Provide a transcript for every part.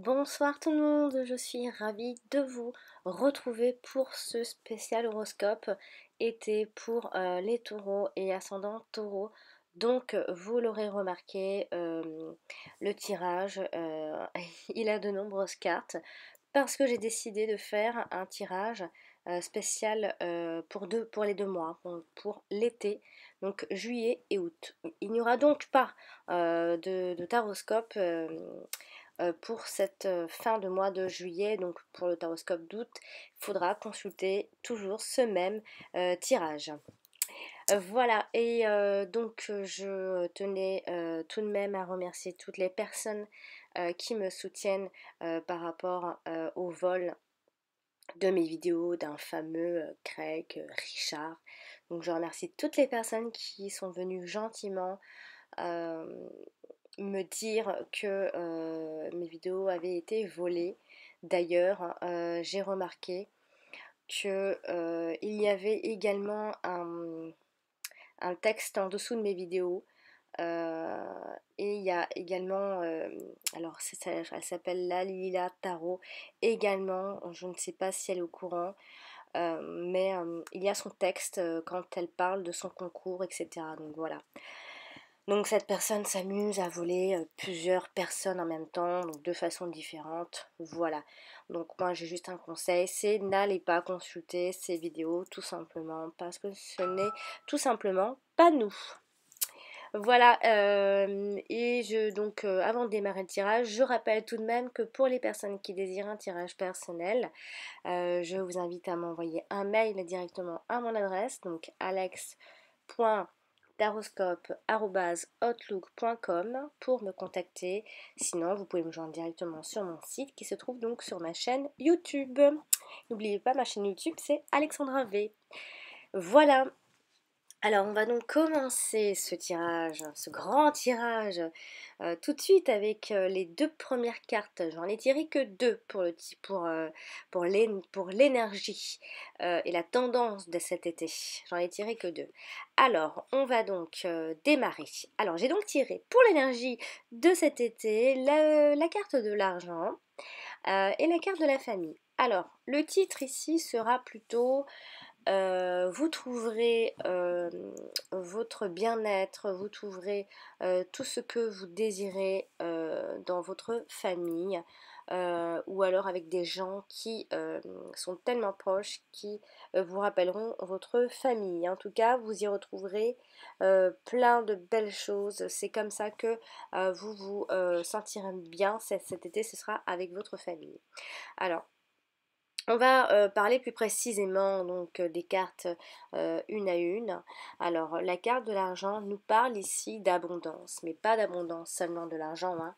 Bonsoir tout le monde, je suis ravie de vous retrouver pour ce spécial horoscope été pour les taureaux et ascendant taureau. Donc vous l'aurez remarqué, le tirage, il a de nombreuses cartes parce que j'ai décidé de faire un tirage spécial pour les 2 mois, pour l'été, donc juillet et août. Il n'y aura donc pas de taroscope pour cette fin de mois de juillet, donc pour le taroscope d'août, il faudra consulter toujours ce même tirage. Voilà, et donc je tenais tout de même à remercier toutes les personnes qui me soutiennent par rapport au vol de mes vidéos d'un fameux Craig Richard. Donc je remercie toutes les personnes qui sont venues gentiment euh, me dire que mes vidéos avaient été volées. D'ailleurs, j'ai remarqué que il y avait également un texte en dessous de mes vidéos. Et il y a également, alors elle s'appelle Lalila Tarot, également, je ne sais pas si elle est au courant, mais il y a son texte quand elle parle de son concours, etc. Donc voilà. Donc cette personne s'amuse à voler plusieurs personnes en même temps, donc de façon différente. Voilà. Donc moi j'ai juste un conseil, c'est n'allez pas consulter ces vidéos tout simplement parce que ce n'est tout simplement pas nous. Voilà, avant de démarrer le tirage, je rappelle tout de même que pour les personnes qui désirent un tirage personnel, je vous invite à m'envoyer un mail directement à mon adresse, donc alex.taroscope@outlook.com pour me contacter. Sinon, vous pouvez me joindre directement sur mon site qui se trouve donc sur ma chaîne YouTube. N'oubliez pas, ma chaîne YouTube, c'est Alexandra V. Voilà. Alors on va donc commencer ce tirage, ce grand tirage, tout de suite avec les 2 premières cartes. J'en ai tiré que 2 pour l'énergie et la tendance de cet été. J'en ai tiré que 2. Alors on va donc démarrer. Alors j'ai donc tiré pour l'énergie de cet été la carte de l'argent et la carte de la famille. Alors le titre ici sera plutôt vous trouverez votre bien-être, vous trouverez tout ce que vous désirez dans votre famille ou alors avec des gens qui sont tellement proches qui vous rappelleront votre famille. En tout cas, vous y retrouverez plein de belles choses. C'est comme ça que vous vous sentirez bien cet été, ce sera avec votre famille. Alors, on va parler plus précisément donc des cartes une à une. Alors la carte de l'argent nous parle ici d'abondance, mais pas d'abondance seulement de l'argent, hein,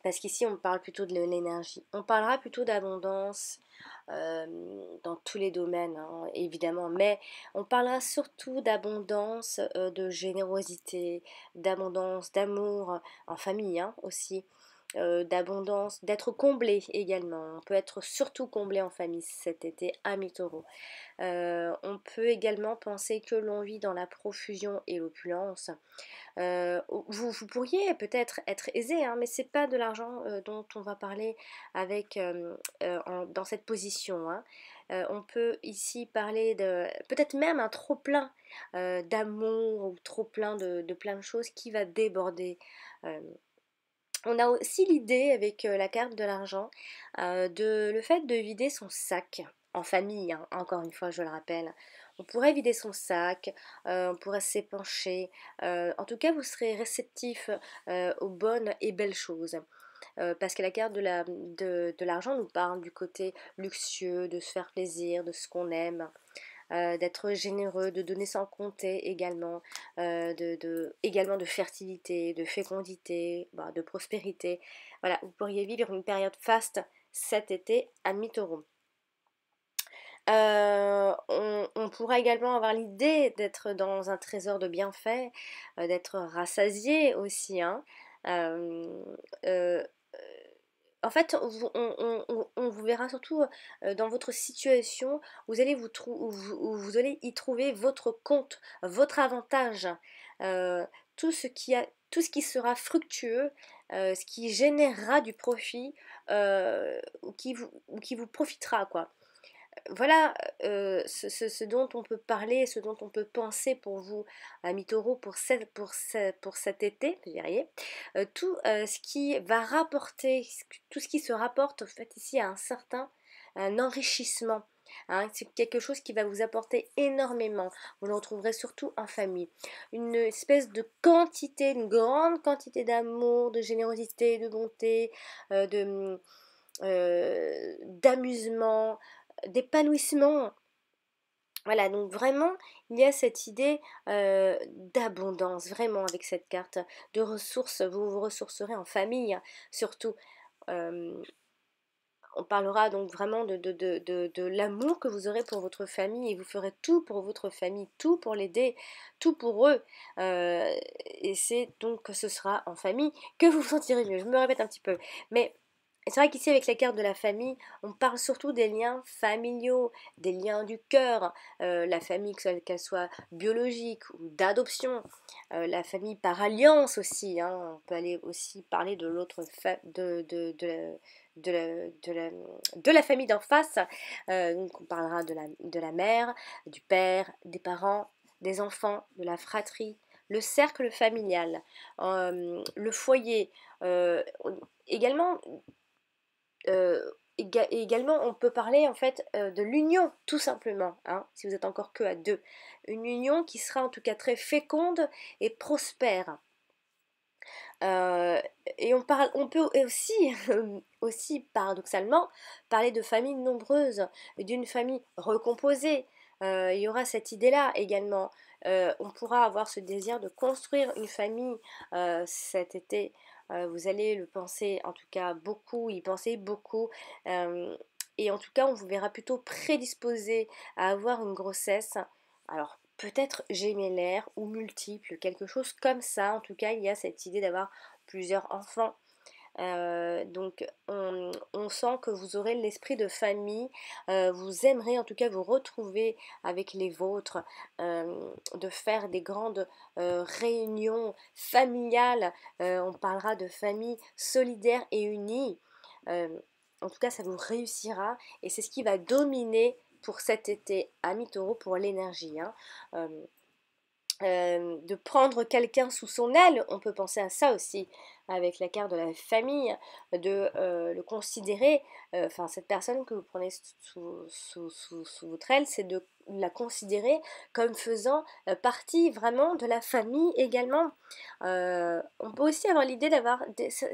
parce qu'ici on parle plutôt de l'énergie. On parlera plutôt d'abondance dans tous les domaines, hein, évidemment, mais on parlera surtout d'abondance, de générosité, d'abondance, d'amour en famille, hein, aussi d'abondance, d'être comblé également. On peut être surtout comblé en famille cet été à mi-taureau. On peut également penser que l'on vit dans la profusion et l'opulence. Vous pourriez peut-être être aisé, hein, mais c'est pas de l'argent dont on va parler dans cette position, hein. On peut ici parler de peut-être même un trop plein d'amour ou trop plein de plein de choses qui va déborder. Euh, on a aussi l'idée avec la carte de l'argent de le fait de vider son sac en famille, hein, encore une fois je le rappelle. On pourrait vider son sac, on pourrait s'épancher. En tout cas, vous serez réceptif aux bonnes et belles choses. Parce que la carte de l'argent nous parle du côté luxueux, de se faire plaisir, de ce qu'on aime d'être généreux, de donner sans compter également, également de fertilité, de fécondité, de prospérité. Voilà, vous pourriez vivre une période faste cet été à mi-taureau. On pourra également avoir l'idée d'être dans un trésor de bienfaits, d'être rassasié aussi, hein. Euh, euh, en fait, on vous verra surtout dans votre situation, vous allez vous allez y trouver votre compte, votre avantage, euh, tout ce qui sera fructueux, ce qui générera du profit ou qui vous profitera, quoi. Voilà ce dont on peut parler, ce dont on peut penser pour vous, amis taureaux, pour cet été, vous verriez. Tout ce qui va rapporter, tout ce qui se rapporte, en fait, ici à un enrichissement. Hein, c'est quelque chose qui va vous apporter énormément. Vous le retrouverez surtout en famille. Une espèce de quantité, une grande quantité d'amour, de générosité, de bonté, d'amusement, d'épanouissement. Voilà, donc vraiment, il y a cette idée d'abondance, vraiment, avec cette carte de ressources. Vous vous ressourcerez en famille, hein, surtout. Euh, on parlera donc vraiment de l'amour que vous aurez pour votre famille, et vous ferez tout pour votre famille, tout pour l'aider, tout pour eux. Et c'est donc que ce sera en famille que vous vous sentirez mieux. Je me répète un petit peu. Mais c'est vrai qu'ici, avec la carte de la famille, on parle surtout des liens familiaux, des liens du cœur, la famille, qu'elle soit biologique ou d'adoption, la famille par alliance aussi, hein. On peut aller aussi parler de l'autre de la famille d'en face. Donc on parlera de la mère, du père, des parents, des enfants, de la fratrie, le cercle familial, le foyer. Également, également, on peut parler en fait de l'union, tout simplement, hein, si vous êtes encore que à deux. Une union qui sera en tout cas très féconde et prospère. Euh, et on peut aussi, aussi paradoxalement, parler de familles nombreuses, d'une famille recomposée. Il y aura cette idée-là également. On pourra avoir ce désir de construire une famille cet été. Vous allez le penser, en tout cas beaucoup, y penser beaucoup. Euh, et en tout cas, on vous verra plutôt prédisposé à avoir une grossesse. Alors, peut-être gémellaire ou multiple, quelque chose comme ça. En tout cas, il y a cette idée d'avoir plusieurs enfants. Donc on sent que vous aurez l'esprit de famille, vous aimerez en tout cas vous retrouver avec les vôtres, de faire des grandes réunions familiales. On parlera de famille solidaire et unie. Euh, en tout cas, ça vous réussira, et c'est ce qui va dominer pour cet été, amis taureau, pour l'énergie, hein. Euh, de prendre quelqu'un sous son aile, on peut penser à ça aussi avec la carte de la famille, de le considérer, enfin cette personne que vous prenez sous votre aile, c'est de la considérer comme faisant partie vraiment de la famille également. On peut aussi avoir l'idée d'avoir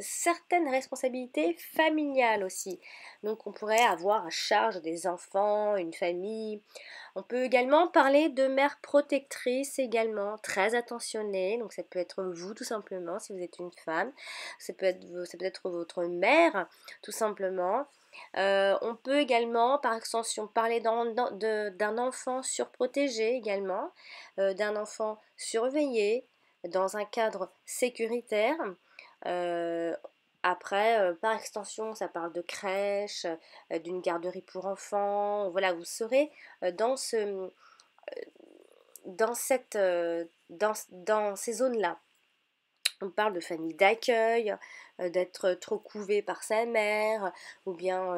certaines responsabilités familiales aussi. Donc on pourrait avoir à charge des enfants, une famille. On peut également parler de mère protectrice également, très attentionnée. Donc ça peut être vous tout simplement si vous êtes une femme. Ça peut être votre mère tout simplement. On peut également par extension parler d'un enfant surprotégé également, d'un enfant surveillé dans un cadre sécuritaire. Euh, Après, par extension, ça parle de crèche, d'une garderie pour enfants. Voilà, vous serez dans dans ces zones-là. On parle de famille d'accueil, d'être trop couvé par sa mère, ou bien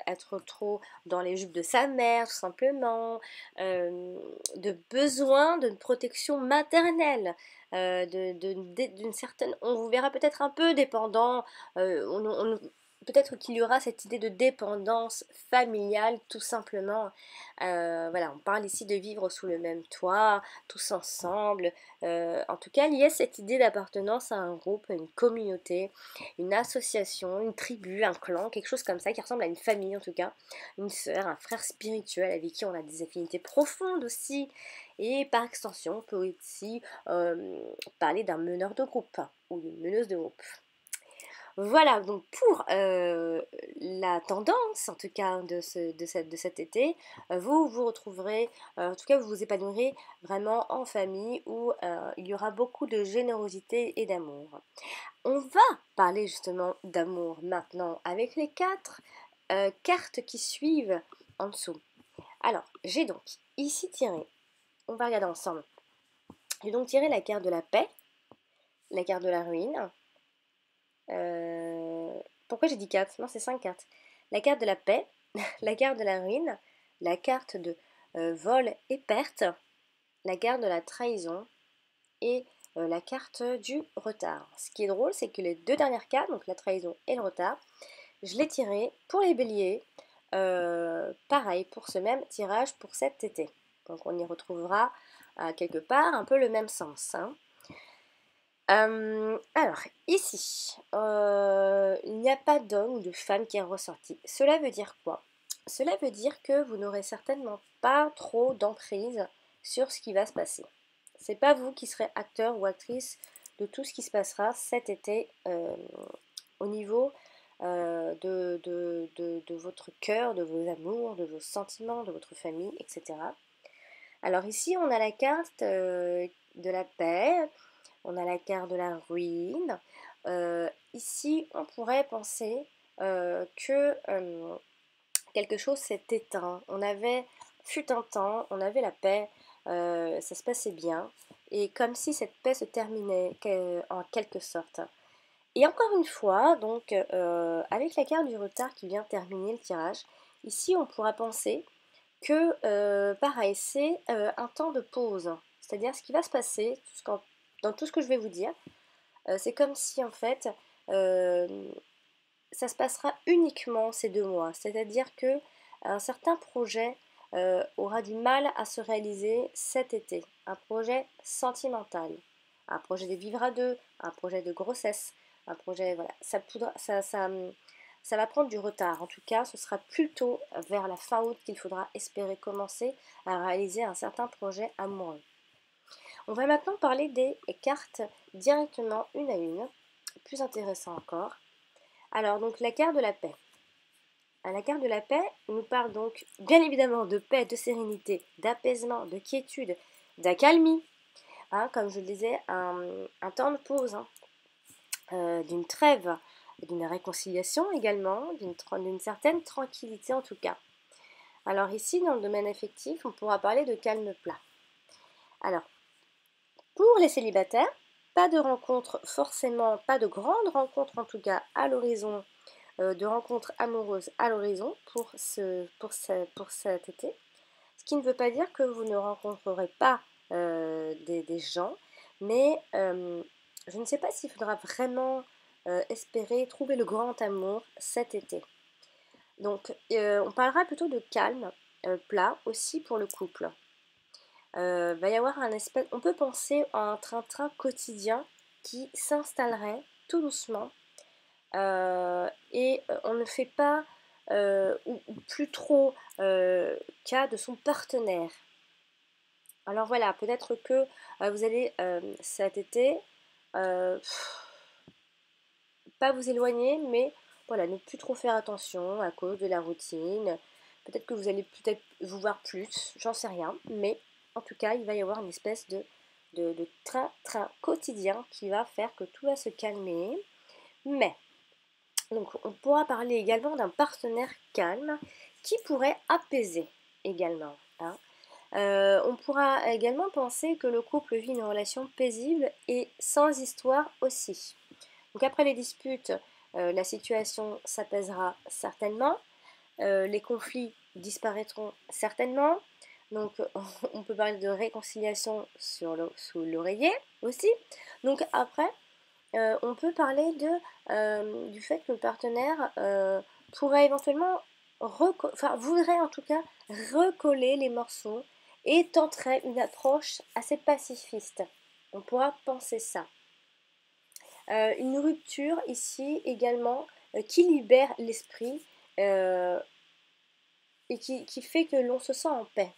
être trop dans les jupes de sa mère, tout simplement, de besoin d'une protection maternelle, d'une certaine... On vous verra peut-être un peu dépendant, peut-être qu'il y aura cette idée de dépendance familiale, tout simplement. Voilà, on parle ici de vivre sous le même toit, tous ensemble. En tout cas, il y a cette idée d'appartenance à un groupe, à une communauté, une association, une tribu, un clan, quelque chose comme ça qui ressemble à une famille en tout cas, une sœur, un frère spirituel avec qui on a des affinités profondes aussi. Et par extension, on peut aussi parler d'un meneur de groupe ou d'une meneuse de groupe. Voilà, donc pour la tendance, en tout cas de cet été, vous vous retrouverez, en tout cas vous vous épanouirez vraiment en famille où il y aura beaucoup de générosité et d'amour. On va parler justement d'amour maintenant avec les quatre cartes qui suivent en dessous. Alors, j'ai donc ici tiré, on va regarder ensemble, j'ai donc tiré la carte de la paix, la carte de la ruine, pourquoi j'ai dit 4? Non, c'est 5 cartes. La carte de la paix, la carte de la ruine, la carte de vol et perte, la carte de la trahison et la carte du retard. Ce qui est drôle, c'est que les deux dernières cartes, donc la trahison et le retard, je l'ai tiré pour les béliers. Pareil pour ce même tirage pour cet été. Donc on y retrouvera quelque part un peu le même sens. Hein. Alors, ici, il n'y a pas d'homme ou de femme qui est ressorti. Cela veut dire quoi? Cela veut dire que vous n'aurez certainement pas trop d'emprise sur ce qui va se passer. C'est pas vous qui serez acteur ou actrice de tout ce qui se passera cet été au niveau de votre cœur, de vos amours, de vos sentiments, de votre famille, etc. Alors ici, on a la carte de la paix, on a la carte de la ruine. Ici, on pourrait penser que quelque chose s'est éteint. Fut un temps, on avait la paix, ça se passait bien, et comme si cette paix se terminait en quelque sorte. Et encore une fois, donc avec la carte du retard qui vient terminer le tirage, ici on pourra penser que pareil, c'est un temps de pause. C'est-à-dire ce qui va se passer dans tout ce que je vais vous dire, c'est comme si en fait ça se passera uniquement ces 2 mois. C'est-à-dire que un certain projet aura du mal à se réaliser cet été. Un projet sentimental, un projet de vivre à deux, un projet de grossesse, un projet, voilà, ça va prendre du retard. En tout cas, ce sera plutôt vers la fin août qu'il faudra espérer commencer à réaliser un certain projet amoureux. On va maintenant parler des cartes directement une à une, plus intéressant encore. Alors, donc, la carte de la paix. La carte de la paix nous parle donc bien évidemment de paix, de sérénité, d'apaisement, de quiétude, d'accalmie, hein, comme je le disais, un temps de pause, hein, d'une trêve, d'une réconciliation également, d'une certaine tranquillité en tout cas. Alors ici, dans le domaine affectif, on pourra parler de calme plat. Alors, pour les célibataires, pas de rencontres forcément, pas de grandes rencontres en tout cas à l'horizon, de rencontres amoureuses à l'horizon pour cet été. Ce qui ne veut pas dire que vous ne rencontrerez pas des gens, mais je ne sais pas s'il faudra vraiment espérer trouver le grand amour cet été. Donc on parlera plutôt de calme plat aussi pour le couple. Va y avoir on peut penser à un train-train quotidien qui s'installerait tout doucement et on ne fait pas ou plus trop cas de son partenaire. Alors voilà, peut-être que vous allez cet été pas vous éloigner, mais voilà, ne plus trop faire attention à cause de la routine. Peut-être que vous allez peut-être vous voir plus, j'en sais rien, mais en tout cas, il va y avoir une espèce de train-train quotidien qui va faire que tout va se calmer. Mais, donc, on pourra parler également d'un partenaire calme qui pourrait apaiser également. Hein. On pourra également penser que le couple vit une relation paisible et sans histoire aussi. Donc après les disputes, la situation s'apaisera certainement, les conflits disparaîtront certainement. Donc on peut parler de réconciliation sous l'oreiller aussi. Donc après, on peut parler du fait que le partenaire pourrait éventuellement, voudrait en tout cas recoller les morceaux et tenterait une approche assez pacifiste. On pourra penser ça. Une rupture ici également qui libère l'esprit et qui fait que l'on se sent en paix.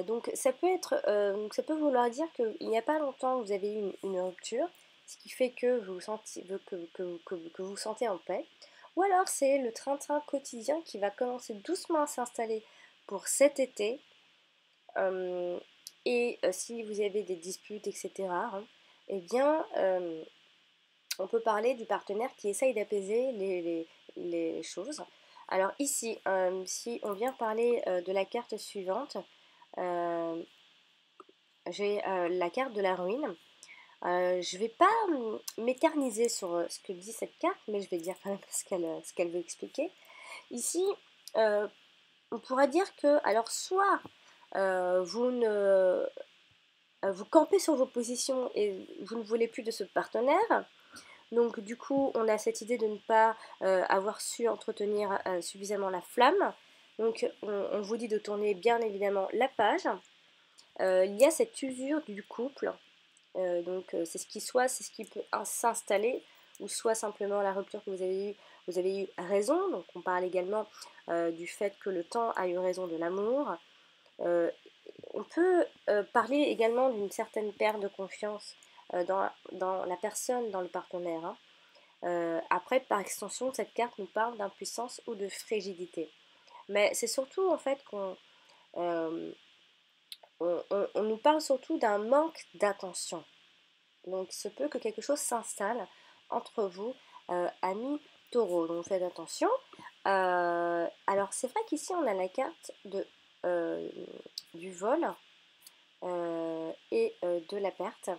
Donc ça peut vouloir dire qu'il n'y a pas longtemps vous avez eu une rupture, ce qui fait que que vous sentez en paix. Ou alors c'est le train-train quotidien qui va commencer doucement à s'installer pour cet été. Et si vous avez des disputes, etc., hein, eh bien, on peut parler du partenaire qui essaye d'apaiser les choses. Alors ici, si on vient parler de la carte suivante, j'ai la carte de la ruine. Je ne vais pas m'éterniser sur ce que dit cette carte, mais je vais dire quand même ce qu'elle veut expliquer. Ici, on pourrait dire que, alors soit vous campez sur vos positions et vous ne voulez plus de ce partenaire. Donc du coup, on a cette idée de ne pas avoir su entretenir suffisamment la flamme. Donc on vous dit de tourner bien évidemment la page. Il y a cette usure du couple. Donc c'est ce qui peut s'installer, ou soit simplement la rupture que vous avez eu raison. Donc on parle également du fait que le temps a eu raison de l'amour. Euh, on peut parler également d'une certaine perte de confiance dans la personne, dans le partenaire, hein. Après, par extension, cette carte nous parle d'impuissance ou de frigidité. Mais c'est surtout en fait euh, on nous parle surtout d'un manque d'attention. Donc il se peut que quelque chose s'installe entre vous, amis taureaux. Donc faites attention. Alors c'est vrai qu'ici on a la carte du vol et de la perte.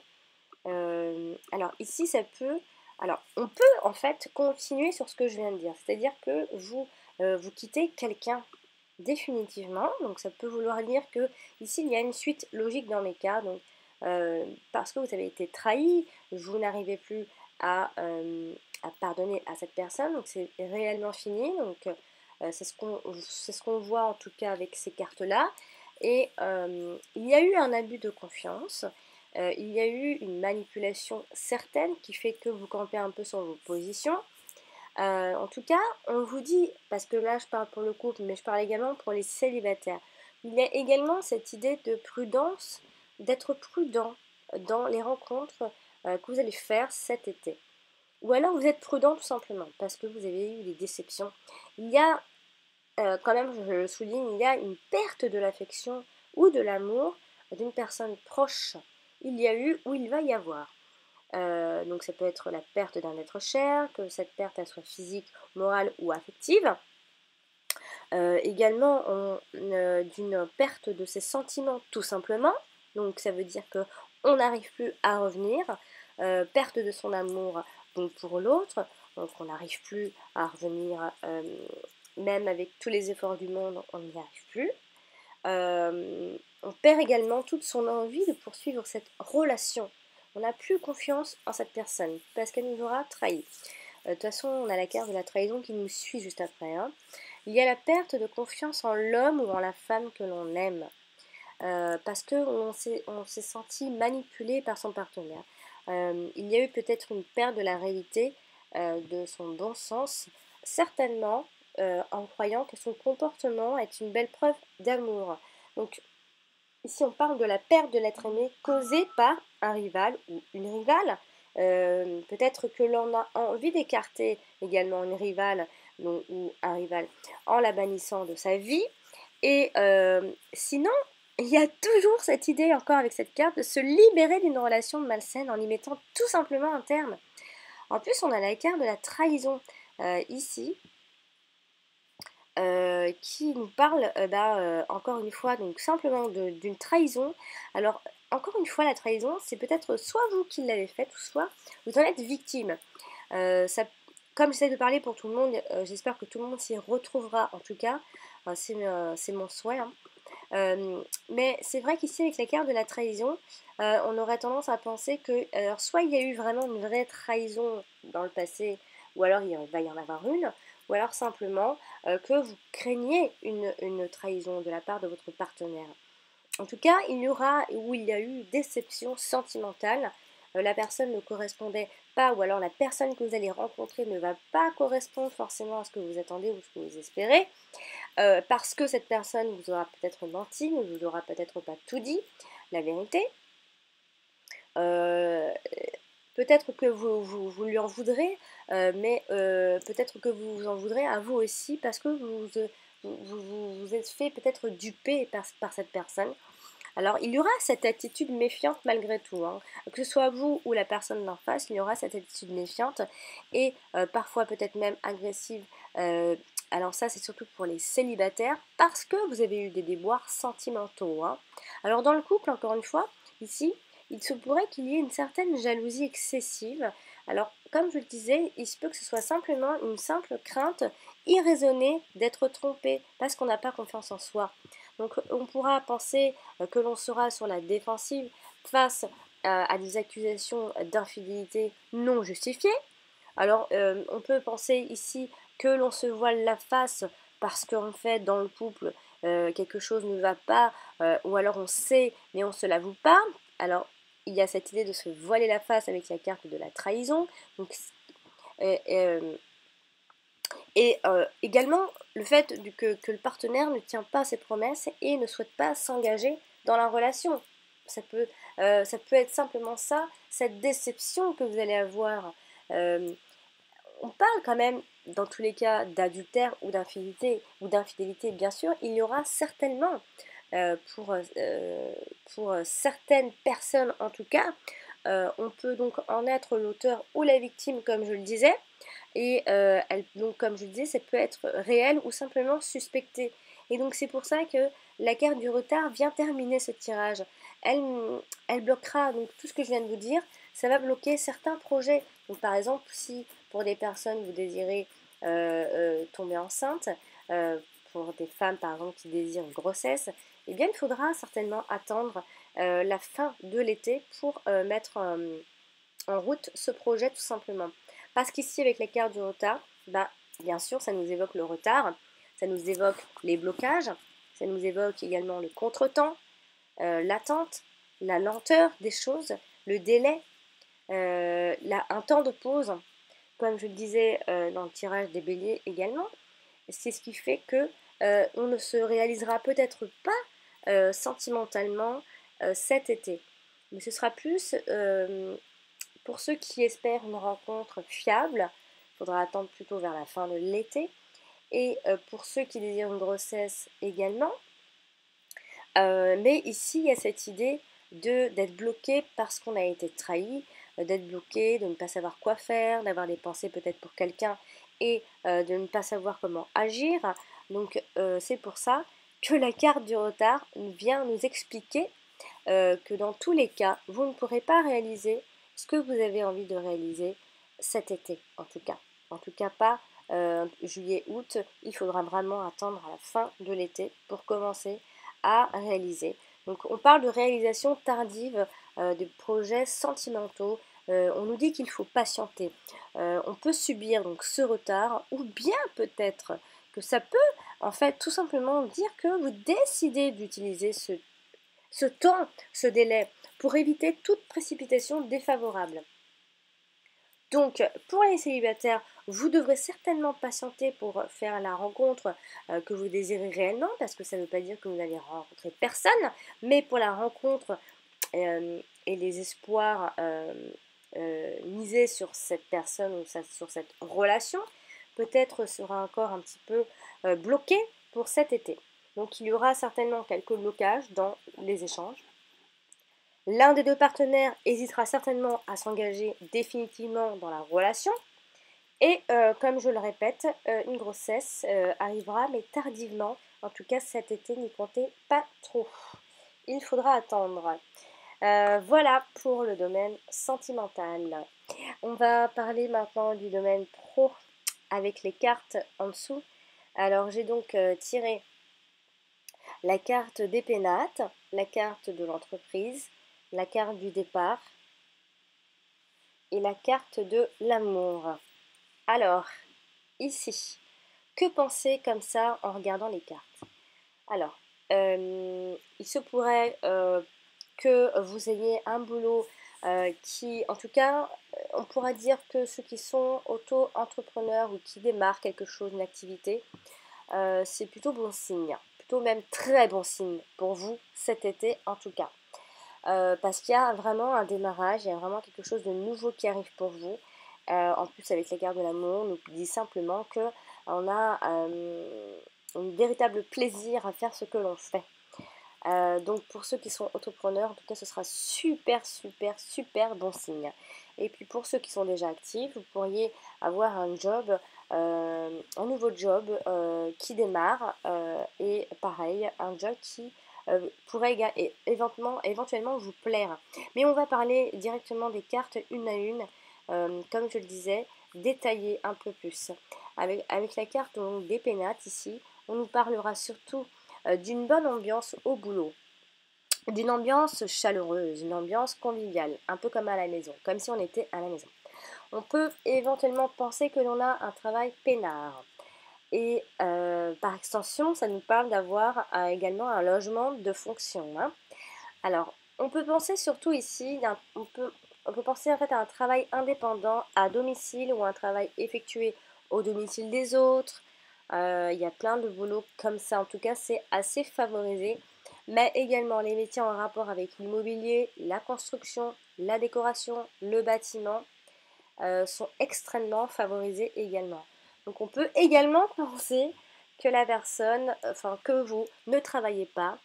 Alors ici ça peut... Alors on peut en fait continuer sur ce que je viens de dire. C'est-à-dire que vous quittez quelqu'un définitivement. Donc ça peut vouloir dire que ici il y a une suite logique dans mes cas. Donc parce que vous avez été trahi, vous n'arrivez plus à pardonner à cette personne. Donc c'est réellement fini. Donc c'est ce qu'on voit en tout cas avec ces cartes-là. Et il y a eu un abus de confiance. Il y a eu une manipulation certaine qui fait que vous campez un peu sur vos positions. En tout cas, on vous dit, parce que là je parle pour le couple, mais je parle également pour les célibataires, il y a également cette idée de prudence, d'être prudent dans les rencontres que vous allez faire cet été. Ou alors vous êtes prudent tout simplement, parce que vous avez eu des déceptions. Il y a, quand même, je le souligne, il y a une perte de l'affection ou de l'amour d'une personne proche. Il y a eu ou il va y avoir. Donc ça peut être la perte d'un être cher, que cette perte elle soit physique, morale ou affective. Également d'une perte de ses sentiments tout simplement. Donc ça veut dire que on n'arrive plus à revenir. Perte de son amour donc pour l'autre. Donc on n'arrive plus à revenir, même avec tous les efforts du monde, on n'y arrive plus. On perd également toute son envie de poursuivre cette relation. On n'a plus confiance en cette personne parce qu'elle nous aura trahis. De toute façon, on a la carte de la trahison qui nous suit juste après, hein. Il y a la perte de confiance en l'homme ou en la femme que l'on aime. Parce qu'on s'est senti manipulé par son partenaire. Il y a eu peut-être une perte de la réalité, de son bon sens, certainement en croyant que son comportement est une belle preuve d'amour. Donc ici on parle de la perte de l'être aimé causée par un rival ou une rivale. Peut-être que l'on a envie d'écarter également une rivale ou un rival en la bannissant de sa vie. Et sinon, il y a toujours cette idée encore avec cette carte de se libérer d'une relation malsaine en y mettant tout simplement un terme. En plus, on a la carte de la trahison ici. Qui nous parle encore une fois donc simplement d'une trahison. Alors encore une fois la trahison c'est peut-être soit vous qui l'avez faite ou soit vous en êtes victime. Ça, comme j'essaie de parler pour tout le monde, j'espère que tout le monde s'y retrouvera en tout cas. C'est mon souhait, hein. Mais c'est vrai qu'ici avec la carte de la trahison, on aurait tendance à penser que alors, soit il y a eu vraiment une vraie trahison dans le passé, ou alors il va y en avoir une, ou alors simplement que vous craignez une trahison de la part de votre partenaire. En tout cas, il y aura ou il y a eu déception sentimentale. La personne ne correspondait pas, ou alors la personne que vous allez rencontrer ne va pas correspondre forcément à ce que vous attendez ou ce que vous espérez. Parce que cette personne vous aura peut-être menti, ne vous aura peut-être pas tout dit, la vérité. Peut-être que vous lui en voudrez, mais peut-être que vous vous en voudrez à vous aussi parce que vous êtes fait peut-être duper par cette personne. Alors il y aura cette attitude méfiante malgré tout, hein. Que ce soit vous ou la personne d'en face, il y aura cette attitude méfiante et parfois peut-être même agressive. Alors ça c'est surtout pour les célibataires parce que vous avez eu des déboires sentimentaux, hein. Alors dans le couple, encore une fois, ici, il se pourrait qu'il y ait une certaine jalousie excessive. Alors, comme je le disais, il se peut que ce soit simplement une simple crainte irraisonnée d'être trompé parce qu'on n'a pas confiance en soi. Donc, on pourra penser que l'on sera sur la défensive face à des accusations d'infidélité non justifiées. Alors, on peut penser ici que l'on se voile la face parce qu'en fait, dans le couple, quelque chose ne va pas, ou alors on sait, mais on ne se l'avoue pas. Alors, il y a cette idée de se voiler la face avec la carte de la trahison. Donc, également, le fait que le partenaire ne tient pas ses promesses et ne souhaite pas s'engager dans la relation. Ça peut, ça peut être simplement ça, cette déception que vous allez avoir. Euh, on parle quand même, dans tous les cas, d'adultère ou d'infidélité, bien sûr, il y aura certainement, pour certaines personnes en tout cas, on peut donc en être l'auteur ou la victime, comme je le disais, et donc comme je le disais, ça peut être réel ou simplement suspecté. Et donc c'est pour ça que la carte du retard vient terminer ce tirage. Elle, elle bloquera donc tout ce que je viens de vous dire, ça va bloquer certains projets. Donc par exemple, si pour des personnes vous désirez tomber enceinte, pour des femmes par exemple qui désirent une grossesse, eh bien il faudra certainement attendre la fin de l'été pour mettre en route ce projet tout simplement. Parce qu'ici avec la carte du retard, bah, bien sûr ça nous évoque le retard, ça nous évoque les blocages, ça nous évoque également le contretemps, l'attente, la lenteur des choses, le délai, un temps de pause, comme je le disais dans le tirage des béliers également. C'est ce qui fait que on ne se réalisera peut-être pas sentimentalement cet été. Mais ce sera plus pour ceux qui espèrent une rencontre fiable, il faudra attendre plutôt vers la fin de l'été. Et pour ceux qui désirent une grossesse également. Mais ici, il y a cette idée d'être bloqué parce qu'on a été trahi, d'être bloqué, de ne pas savoir quoi faire, d'avoir des pensées peut-être pour quelqu'un et de ne pas savoir comment agir. Donc c'est pour ça que la carte du retard vient nous expliquer que dans tous les cas, vous ne pourrez pas réaliser ce que vous avez envie de réaliser cet été, en tout cas. En tout cas, pas juillet-août. Il faudra vraiment attendre à la fin de l'été pour commencer à réaliser. Donc, on parle de réalisation tardive de projets sentimentaux. On nous dit qu'il faut patienter. On peut subir donc ce retard, ou bien peut-être que ça peut en fait tout simplement dire que vous décidez d'utiliser ce temps, ce délai, pour éviter toute précipitation défavorable. Donc, pour les célibataires, vous devrez certainement patienter pour faire la rencontre que vous désirez réellement, parce que ça ne veut pas dire que vous n'allez rencontrer personne, mais pour la rencontre et les espoirs misés sur cette personne ou sur cette relation, peut-être sera encore un petit peu bloqué pour cet été. Donc, il y aura certainement quelques blocages dans les échanges. L'un des deux partenaires hésitera certainement à s'engager définitivement dans la relation. Et comme je le répète, une grossesse arrivera, mais tardivement. En tout cas, cet été, n'y comptez pas trop. Il faudra attendre. Voilà pour le domaine sentimental. On va parler maintenant du domaine pro avec les cartes en dessous. Alors, j'ai donc tiré la carte des pénates, la carte de l'entreprise, la carte du départ et la carte de l'amour. Alors, ici, que penser comme ça en regardant les cartes? Alors, il se pourrait que vous ayez un boulot qui, en tout cas, on pourra dire que ceux qui sont auto-entrepreneurs ou qui démarrent quelque chose, une activité, c'est plutôt bon signe, plutôt même très bon signe pour vous cet été en tout cas. Parce qu'il y a vraiment un démarrage, il y a vraiment quelque chose de nouveau qui arrive pour vous. En plus, avec les cartes de l'amour, on nous dit simplement que on a un véritable plaisir à faire ce que l'on fait. Donc pour ceux qui sont autopreneurs, en tout cas, ce sera super, super, super bon signe. Et puis pour ceux qui sont déjà actifs, vous pourriez avoir un job, un nouveau job qui démarre et pareil, un job qui pourrait éventuellement vous plaire. Mais on va parler directement des cartes une à une, comme je le disais, détailler un peu plus. Avec la carte donc, des pénates ici, on nous parlera surtout d'une bonne ambiance au boulot, d'une ambiance chaleureuse, une ambiance conviviale, un peu comme à la maison, comme si on était à la maison. On peut éventuellement penser que l'on a un travail peinard. Et par extension, ça nous parle d'avoir également un logement de fonction, hein. Alors, on peut penser surtout ici, on peut penser en fait à un travail indépendant à domicile ou un travail effectué au domicile des autres. Il y a plein de boulots comme ça, en tout cas c'est assez favorisé. Mais également les métiers en rapport avec l'immobilier, la construction, la décoration, le bâtiment sont extrêmement favorisés également. Donc on peut également penser que la personne, enfin que vous ne travaillez pas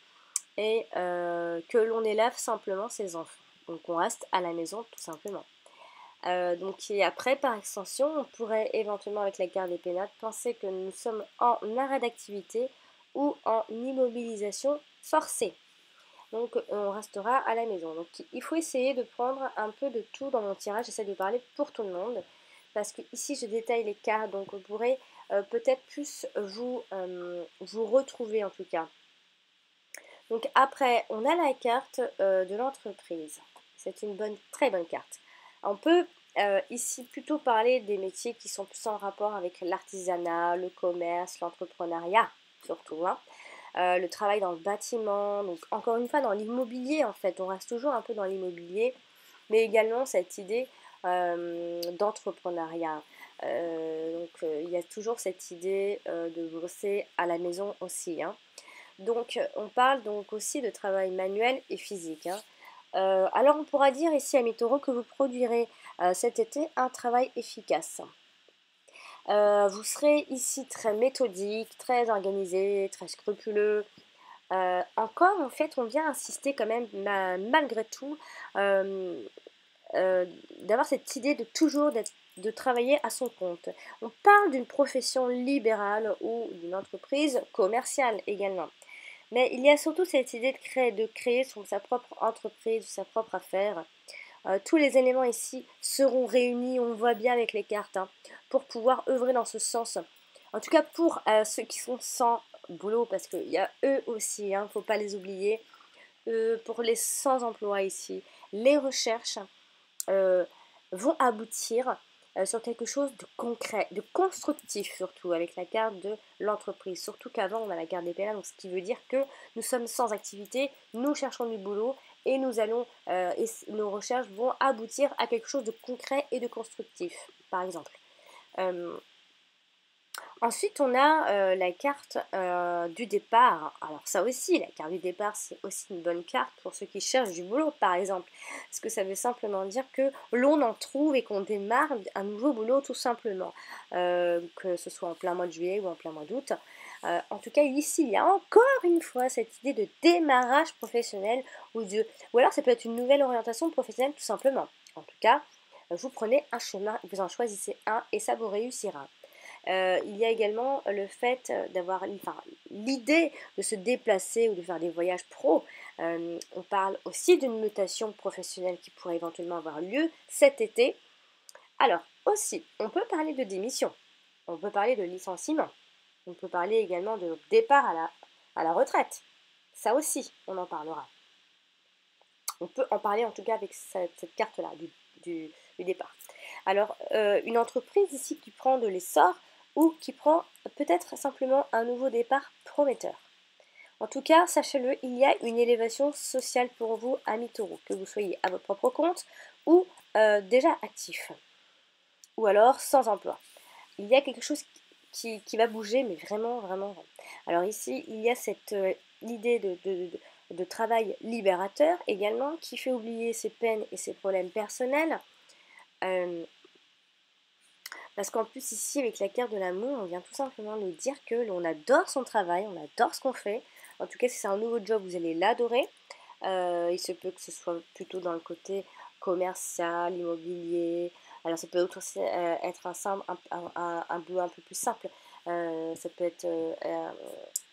et que l'on élève simplement ses enfants. Donc on reste à la maison tout simplement. Donc et après par extension, on pourrait éventuellement avec la carte des pénates penser que nous sommes en arrêt d'activité ou en immobilisation forcée. Donc on restera à la maison. Donc il faut essayer de prendre un peu de tout dans mon tirage. J'essaie de parler pour tout le monde. Parce que ici je détaille les cartes, donc vous pourrez peut-être plus vous retrouver en tout cas. Donc après, on a la carte de l'entreprise. C'est une très bonne carte. On peut ici plutôt parler des métiers qui sont plus en rapport avec l'artisanat, le commerce, l'entrepreneuriat surtout, hein. Le travail dans le bâtiment, donc encore une fois dans l'immobilier en fait, on reste toujours un peu dans l'immobilier, mais également cette idée d'entrepreneuriat. Il y a toujours cette idée de bosser à la maison aussi, hein. Donc on parle donc aussi de travail manuel et physique, hein. Alors on pourra dire ici à Mitoro que vous produirez cet été un travail efficace. Vous serez ici très méthodique, très organisé, très scrupuleux. Encore, en fait, on vient insister quand même, malgré tout, euh, d'avoir cette idée de toujours de travailler à son compte. On parle d'une profession libérale ou d'une entreprise commerciale également. Mais il y a surtout cette idée de créer sa propre entreprise, sa propre affaire. Tous les éléments ici seront réunis, on voit bien avec les cartes, hein, pour pouvoir œuvrer dans ce sens. En tout cas pour ceux qui sont sans boulot, parce qu'il y a eux aussi, il ne faut pas les oublier. Pour les sans emploi ici, les recherches euh, vont aboutir sur quelque chose de concret, de constructif surtout, avec la carte de l'entreprise. Surtout qu'avant, on a la carte des PLA, donc ce qui veut dire que nous sommes sans activité, nous cherchons du boulot et et nos recherches vont aboutir à quelque chose de concret et de constructif, par exemple. Euh, Ensuite, on a la carte du départ. Alors ça aussi, la carte du départ, c'est aussi une bonne carte pour ceux qui cherchent du boulot, par exemple. Parce que ça veut simplement dire que l'on en trouve et qu'on démarre un nouveau boulot tout simplement. Que ce soit en plein mois de juillet ou en plein mois d'août. En tout cas, ici, il y a encore une fois cette idée de démarrage professionnel ou alors ça peut être une nouvelle orientation professionnelle tout simplement. En tout cas, vous prenez un chemin, vous en choisissez un et ça vous réussira. Il y a également le fait d'avoir l'idée de se déplacer ou de faire des voyages pro. On parle aussi d'une mutation professionnelle qui pourrait éventuellement avoir lieu cet été. Alors aussi, on peut parler de démission, on peut parler de licenciement, on peut parler également de départ à la retraite. Ça aussi, on en parlera. On peut en parler en tout cas avec cette carte-là du départ. Alors, une entreprise ici qui prend de l'essor ou qui prend peut-être simplement un nouveau départ prometteur. En tout cas, sachez-le, il y a une élévation sociale pour vous, amis taureaux, que vous soyez à votre propre compte ou déjà actif, ou alors sans emploi. Il y a quelque chose qui va bouger, mais vraiment, vraiment. Alors ici, il y a cette idée de travail libérateur également, qui fait oublier ses peines et ses problèmes personnels. Parce qu'en plus ici, avec la carte de l'amour, on vient tout simplement nous dire que l'on adore son travail, on adore ce qu'on fait. En tout cas, si c'est un nouveau job, vous allez l'adorer. Il se peut que ce soit plutôt dans le côté commercial, immobilier. Alors ça peut aussi être un boulot un peu plus simple. Ça peut être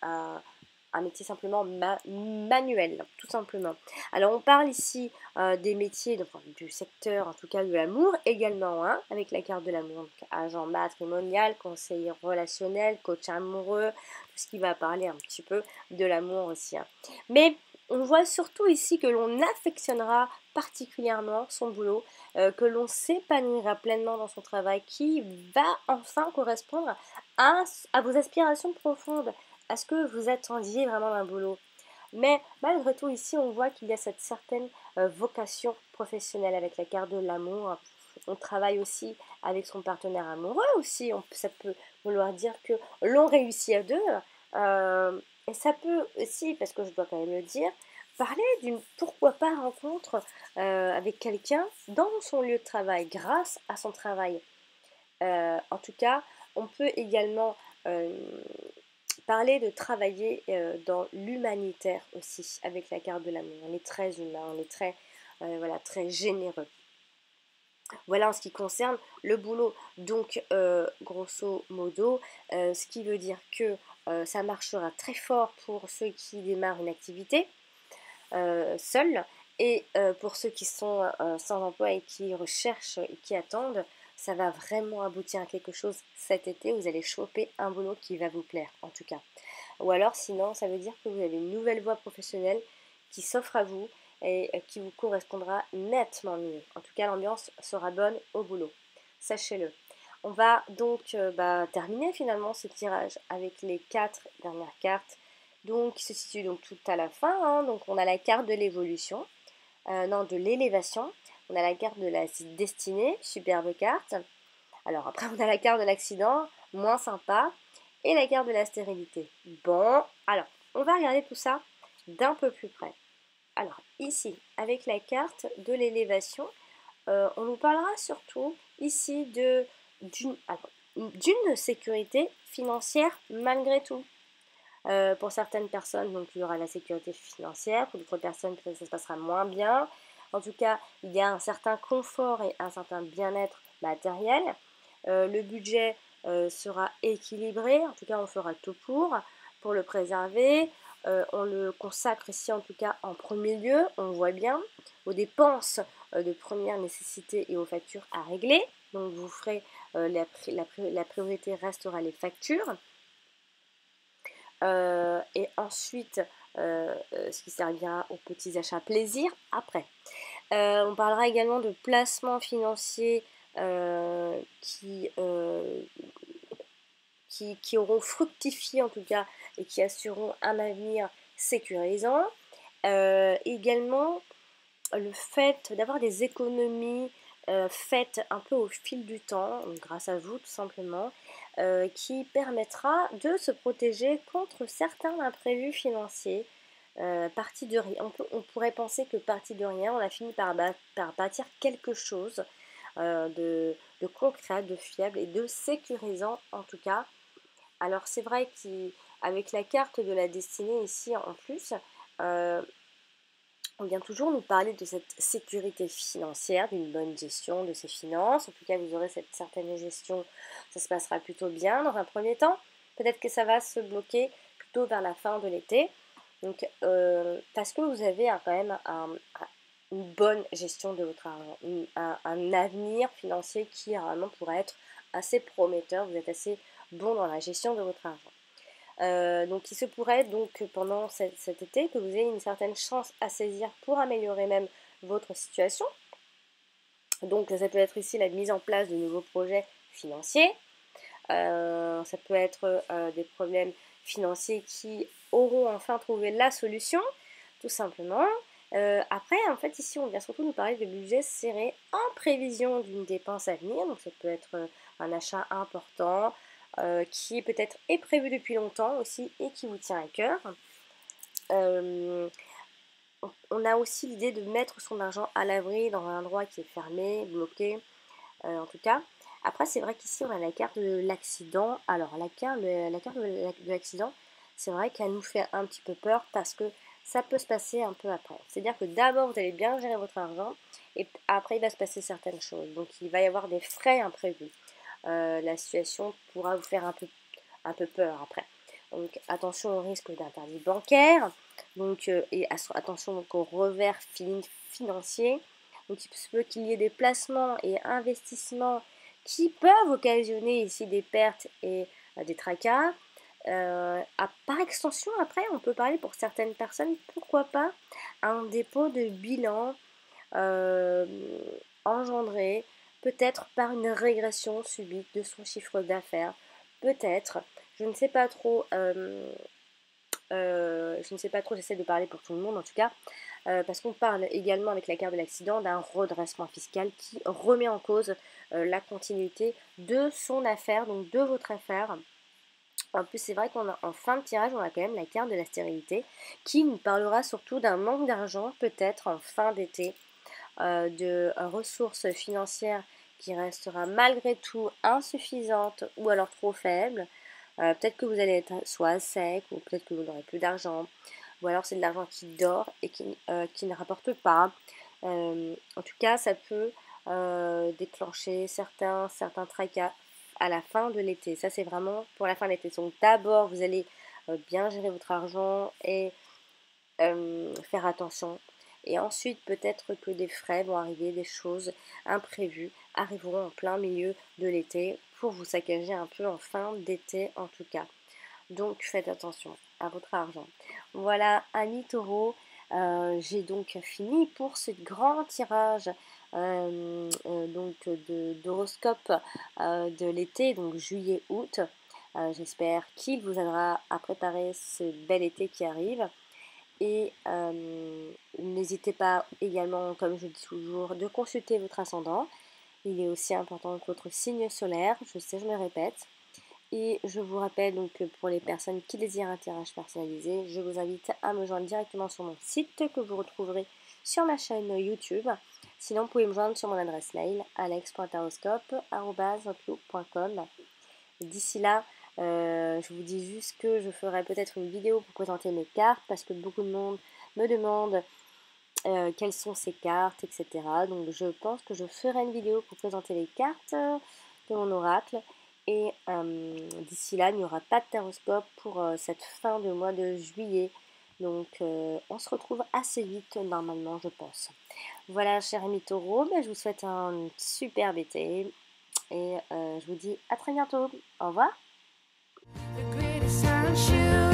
un un métier simplement manuel, tout simplement. Alors on parle ici des métiers, enfin, du secteur en tout cas de l'amour également, hein, avec la carte de l'amour, donc agent matrimonial, conseiller relationnel, coach amoureux, tout ce qui va parler un petit peu de l'amour aussi, hein. Mais on voit surtout ici que l'on affectionnera particulièrement son boulot, que l'on s'épanouira pleinement dans son travail, qui va enfin correspondre à vos aspirations profondes, à ce que vous attendiez vraiment d'un boulot. Mais malgré tout, ici, on voit qu'il y a cette certaine vocation professionnelle avec la carte de l'amour. On travaille aussi avec son partenaire amoureux aussi. Ça peut vouloir dire que l'on réussit à deux. Et ça peut aussi, parce que je dois quand même le dire, parler d'une pourquoi pas rencontre avec quelqu'un dans son lieu de travail, grâce à son travail. En tout cas, on peut également parler de travailler dans l'humanitaire aussi, avec la carte de l'amour. On est très humain, on est très, voilà, très généreux. Voilà en ce qui concerne le boulot. Donc, grosso modo, ce qui veut dire que ça marchera très fort pour ceux qui démarrent une activité seuls, et pour ceux qui sont sans emploi et qui recherchent et qui attendent, ça va vraiment aboutir à quelque chose cet été. Vous allez choper un boulot qui va vous plaire, en tout cas. Ou alors, sinon, ça veut dire que vous avez une nouvelle voie professionnelle qui s'offre à vous et qui vous correspondra nettement mieux. En tout cas, l'ambiance sera bonne au boulot. Sachez-le. On va donc terminer finalement ce tirage avec les 4 dernières cartes. Donc, qui se situent donc tout à la fin, hein. Donc, on a la carte de l'évolution, non, de l'élévation. On a la carte de la destinée, superbe carte. Alors, après, on a la carte de l'accident, moins sympa. Et la carte de la stérilité. Bon, alors, on va regarder tout ça d'un peu plus près. Alors, ici, avec la carte de l'élévation, on nous parlera surtout ici d'une sécurité financière malgré tout. Pour certaines personnes, donc, il y aura la sécurité financière. Pour d'autres personnes, peut-être que ça se passera moins bien. En tout cas, il y a un certain confort et un certain bien-être matériel. Le budget sera équilibré. En tout cas, on fera tout pour le préserver. On le consacre ici, en tout cas, en premier lieu, on voit bien, aux dépenses de première nécessité et aux factures à régler. Donc, vous ferez la priorité restera les factures. Et ensuite, ce qui servira aux petits achats plaisir après. On parlera également de placements financiers qui auront fructifié en tout cas et qui assureront un avenir sécurisant. Également, le fait d'avoir des économies faites un peu au fil du temps, grâce à vous tout simplement, qui permettra de se protéger contre certains imprévus financiers. Parti de rien. On pourrait penser que parti de rien, on a fini par bâtir quelque chose de concret, de fiable et de sécurisant en tout cas. Alors c'est vrai qu'avec la carte de la destinée ici en plus, on vient toujours nous parler de cette sécurité financière, d'une bonne gestion de ses finances. En tout cas, vous aurez cette certaine gestion, ça se passera plutôt bien dans un premier temps. Peut-être que ça va se bloquer plutôt vers la fin de l'été. Donc, parce que vous avez quand même une bonne gestion de votre argent, un avenir financier qui réellement pourrait être assez prometteur. Vous êtes assez bon dans la gestion de votre argent. Donc il se pourrait donc pendant cet été que vous ayez une certaine chance à saisir pour améliorer même votre situation. Donc ça peut être ici la mise en place de nouveaux projets financiers. Ça peut être des problèmes financiers qui auront enfin trouvé la solution, tout simplement. Après, en fait, ici, on vient surtout nous parler de budget serré en prévision d'une dépense à venir. Donc ça peut être un achat important, qui peut-être est prévu depuis longtemps aussi et qui vous tient à cœur. On a aussi l'idée de mettre son argent à l'abri dans un endroit qui est fermé, bloqué, en tout cas. Après, c'est vrai qu'ici, on a la carte de l'accident. Alors, la carte de l'accident, c'est vrai qu'elle nous fait un petit peu peur parce que ça peut se passer un peu après. C'est-à-dire que d'abord, vous allez bien gérer votre argent et après, il va se passer certaines choses. Donc, il va y avoir des frais imprévus. La situation pourra vous faire un peu peur après. Donc attention au risque d'interdit bancaire, donc, attention donc, au revers financier. Donc il se peut qu'il y ait des placements et investissements qui peuvent occasionner ici des pertes et des tracas. Par extension, après, on peut parler pour certaines personnes, pourquoi pas, un dépôt de bilan euh, engendré peut-être par une régression subite de son chiffre d'affaires. Peut-être, je ne sais pas trop, j'essaie de parler pour tout le monde en tout cas, parce qu'on parle également avec la carte de l'accident d'un redressement fiscal qui remet en cause la continuité de son affaire, donc de votre affaire. En plus, c'est vrai qu'on a en fin de tirage, on a quand même la carte de la stérilité qui nous parlera surtout d'un manque d'argent, peut-être en fin d'été, de ressources financières qui restera malgré tout insuffisante ou alors trop faible. Peut-être que vous allez être soit à sec ou peut-être que vous n'aurez plus d'argent. Ou alors c'est de l'argent qui dort et qui ne rapporte pas. En tout cas, ça peut déclencher certains tracas à la fin de l'été. Ça, c'est vraiment pour la fin de l'été. Donc d'abord, vous allez bien gérer votre argent et faire attention. Et ensuite, peut-être que des frais vont arriver, des choses imprévues arriveront en plein milieu de l'été pour vous saccager un peu en fin d'été en tout cas. Donc faites attention à votre argent. Voilà, amis taureaux, j'ai donc fini pour ce grand tirage donc d'horoscope de l'été, donc juillet-août. J'espère qu'il vous aidera à préparer ce bel été qui arrive. Et n'hésitez pas également, comme je dis toujours, de consulter votre ascendant. Il est aussi important que votre signe solaire, je sais, je me répète. Et je vous rappelle donc que pour les personnes qui désirent un tirage personnalisé, je vous invite à me joindre directement sur mon site que vous retrouverez sur ma chaîne YouTube. Sinon, vous pouvez me joindre sur mon adresse mail alex.taroscope@outlook.com. D'ici là, je vous dis juste que je ferai peut-être une vidéo pour présenter mes cartes parce que beaucoup de monde me demande quelles sont ces cartes, etc. Donc je pense que je ferai une vidéo pour présenter les cartes de mon oracle. Et d'ici là, il n'y aura pas de taroscope pour cette fin de mois de juillet. Donc on se retrouve assez vite normalement, je pense. Voilà, chers amis taureaux, je vous souhaite un superbe été. Et je vous dis à très bientôt. Au revoir. The greatest sunshine.